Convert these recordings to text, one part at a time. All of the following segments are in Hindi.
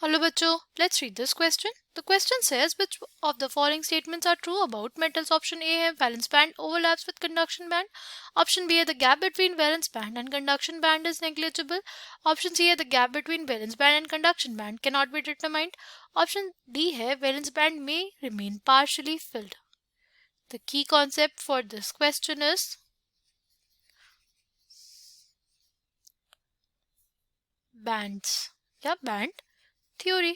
Hello बच्चों, let's read this question. The question says which of the following statements are true about metals? Option A है valence band overlaps with conduction band. Option B है the gap between valence band and conduction band is negligible. Option C है the gap between valence band and conduction band cannot be determined. Option D है valence band may remain partially filled. The key concept for this question is bands. Yeah, band theory.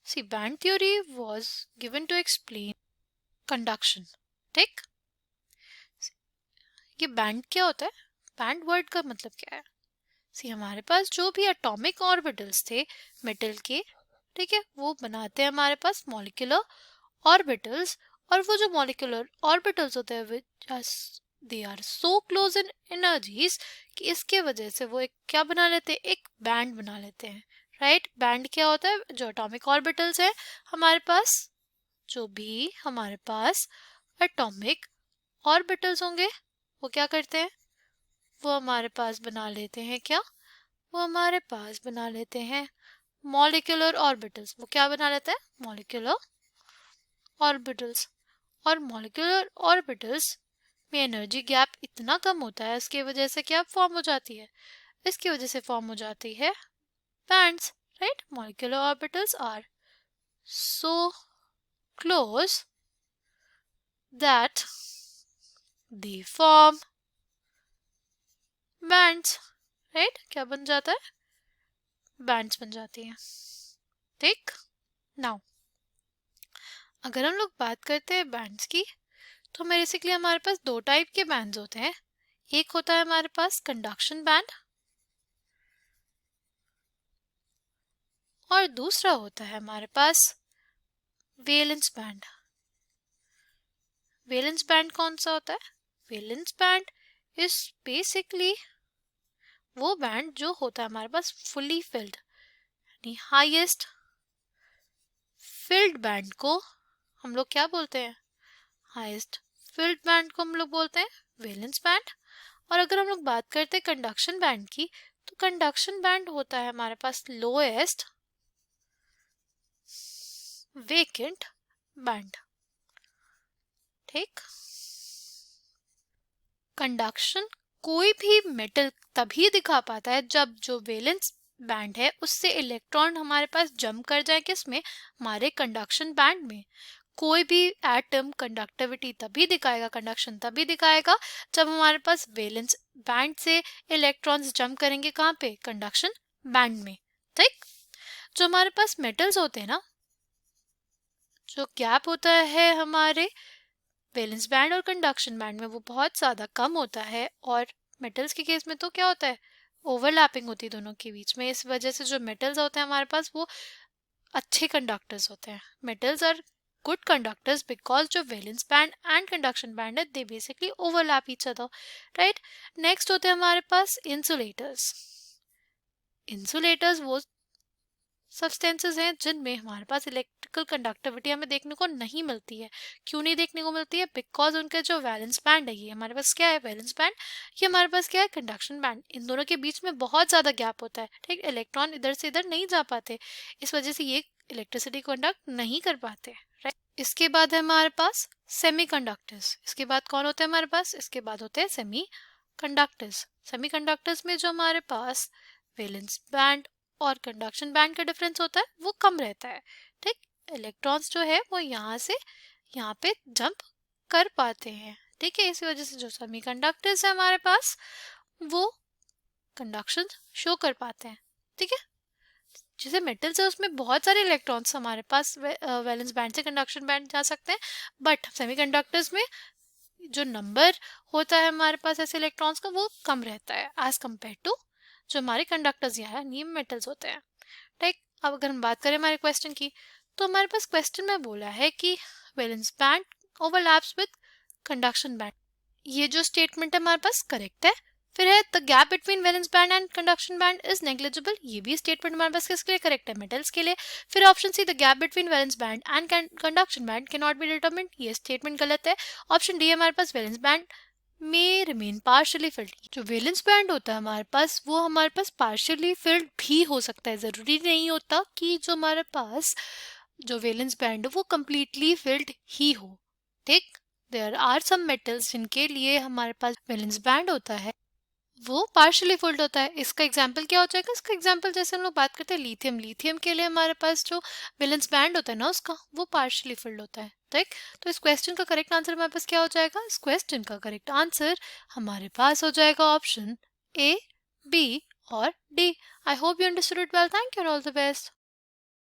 See, band theory was given to explain conduction. ठीक, ये बैंड क्या होता है? बैंड वर्ड का मतलब क्या है? सी हमारे पास जो भी एटॉमिक ऑर्बिटल्स थे मेटल के, ठीक है, वो बनाते हैं हमारे पास मॉलिक्यूलर ऑर्बिटल्स, और वो जो मॉलिक्यूलर ऑर्बिटल्स होते हैं they are so close in energies कि इसके वजह से वो एक क्या बना लेते हैं, एक बैंड बना लेते हैं, राइट? बैंड क्या होता है? जो एटॉमिक ऑर्बिटल्स है हमारे पास, जो भी हमारे पास एटॉमिक ऑर्बिटल्स होंगे वो क्या करते हैं? वो हमारे पास बना लेते हैं क्या? वो हमारे पास बना लेते हैं मॉलिक्यूलर ऑर्बिटल्स। वो क्या बना लेते हैं? Molecular orbitals. और मॉलिक्यूलर ऑर्बिटल्स में एनर्जी गैप इतना कम होता है, इसकी वजह से क्या फॉर्म हो जाती है? इसकी वजह से फॉर्म हो जाती है bands, right? Molecular orbitals are so close that they form bands, right? क्या बन जाता है? बैंड्स बन जाती हैं, ठीक? नाउ अगर हम लोग बात करते हैं बैंड्स की, तो बेसिकली हमारे पास दो टाइप के बैंड्स होते हैं। एक होता है हमारे पास कंडक्शन बैंड और दूसरा होता है हमारे पास वेलेंस बैंड। वेलेंस बैंड कौन सा होता है? वेलेंस बैंड इज बेसिकली वो बैंड जो होता है हमारे पास फुली फिल्ड, यानी हाईएस्ट फिल्ड बैंड को हम लोग क्या बोलते हैं? हाईएस्ट फिल्ड बैंड को हम लोग बोलते हैं वेलेंस बैंड। और अगर हम लोग बात करते हैं कंडक्शन बैंड की, तो कंडक्शन बैंड होता है हमारे पास लोएस्ट वेकेंट बैंड, ठीक? कंडक्शन कोई भी मेटल तभी दिखा पाता है जब जो वेलेंस बैंड है उससे इलेक्ट्रॉन हमारे पास जंप कर जाए, किसमें? हमारे कंडक्शन बैंड में। कोई भी एटम कंडक्टिविटी तभी दिखाएगा, कंडक्शन तभी दिखाएगा जब हमारे पास वेलेंस बैंड से इलेक्ट्रॉन्स जंप करेंगे, कहाँ पे? कंडक्शन बैंड में, ठीक? जो हमारे पास मेटल्स होते हैं ना, जो गैप होता है हमारे वेलेंस बैंड और कंडक्शन बैंड में, वो बहुत ज़्यादा कम होता है। और मेटल्स के केस में तो क्या होता है? ओवरलैपिंग होती है दोनों के बीच में। इस वजह से जो मेटल्स होते हैं हमारे पास वो अच्छे कंडक्टर्स होते हैं। Metals are good conductors because जो valence band and conduction band है they basically overlap each other, right? Next होते हैं हमारे पास इंसुलेटर्स। इंसुलेटर्स वो सब्सटेंसेस हैं जिनमें हमारे पास इलेक्ट्रिकल कंडक्टिविटी हमें देखने को नहीं मिलती है। क्यों नहीं देखने को मिलती है? बिकॉज उनके जो वैलेंस बैंड है, ये हमारे पास क्या है? Valence band. ये हमारे पास क्या है? Conduction band. इन दोनों के बीच में बहुत ज़्यादा गैप होता है, ठीक? इलेक्ट्रॉन इधर से इधर नहीं जा पाते, इस वजह से ये इलेक्ट्रिसिटी कंडक्ट नहीं कर पाते, राइट? इसके बाद है हमारे पास सेमीकंडक्टर्स। इसके बाद कौन होते हैं हमारे पास? इसके बाद होते हैं सेमीकंडक्टर्स। सेमीकंडक्टर्स में जो हमारे पास वैलेंस बैंड और कंडक्शन बैंड का डिफरेंस होता है वो कम रहता है, ठीक? इलेक्ट्रॉन्स जो है वो यहाँ से यहाँ पे जंप कर पाते हैं, ठीक है? इसी वजह से जो सेमीकंडक्टर्स है हमारे पास वो कंडक्शन शो कर पाते हैं, ठीक है? जैसे मेटल्स है उसमें बहुत सारे इलेक्ट्रॉन्स हमारे पास वैलेंस बैंड से कंडक्शन बैंड जा सकते हैं, बट सेमीकंडक्टर्स में जो नंबर होता है हमारे पास ऐसे इलेक्ट्रॉन्स का वो कम रहता है एज कम्पेयर टू जो हमारे कंडक्टर्स या नीम मेटल्स होते हैं, ठीक? अब अगर हम बात करें हमारे क्वेश्चन की, तो हमारे पास क्वेश्चन में बोला है कि valence band overlaps with conduction band. ये जो स्टेटमेंट है हमारे पास करेक्ट है। फिर है the gap between valence band and conduction band is negligible. ये भी स्टेटमेंट हमारे पास किसके लिए करेक्ट है? मेटल्स के लिए। फिर option C the gap between valence band and conduction band can not be determined, ये स्टेटमेंट गलत है। ऑप्शन डी हमारे पास valence band may remain partially filled. जो वैलेंस बैंड होता है हमारे पास, वो हमारे पास पार्शियली फिल्ड भी हो सकता है। ज़रूरी नहीं होता कि जो हमारे पास जो वैलेंस बैंड है वो कम्प्लीटली फिल्ड ही हो। ठीक, देयर आर सम मेटल्स जिनके लिए हमारे पास वैलेंस बैंड होता है वो पार्शियली फिल्ड होता है। इसका एग्जांपल क्या हो जाएगा? इसका एग्जांपल जैसे हम लोग बात करते हैं लिथियम, लिथियम के लिए हमारे पास जो वैलेंस बैंड होता है ना उसका, वो पार्शियली फिल्ड होता है। ठीक, तो इस क्वेश्चन का करेक्ट आंसर हमारे पास क्या हो जाएगा? इस क्वेश्चन का करेक्ट आंसर हमारे पास हो जाएगा ऑप्शन ए, बी और D. I hope you understood it well. Thank you और ऑल द बेस्ट।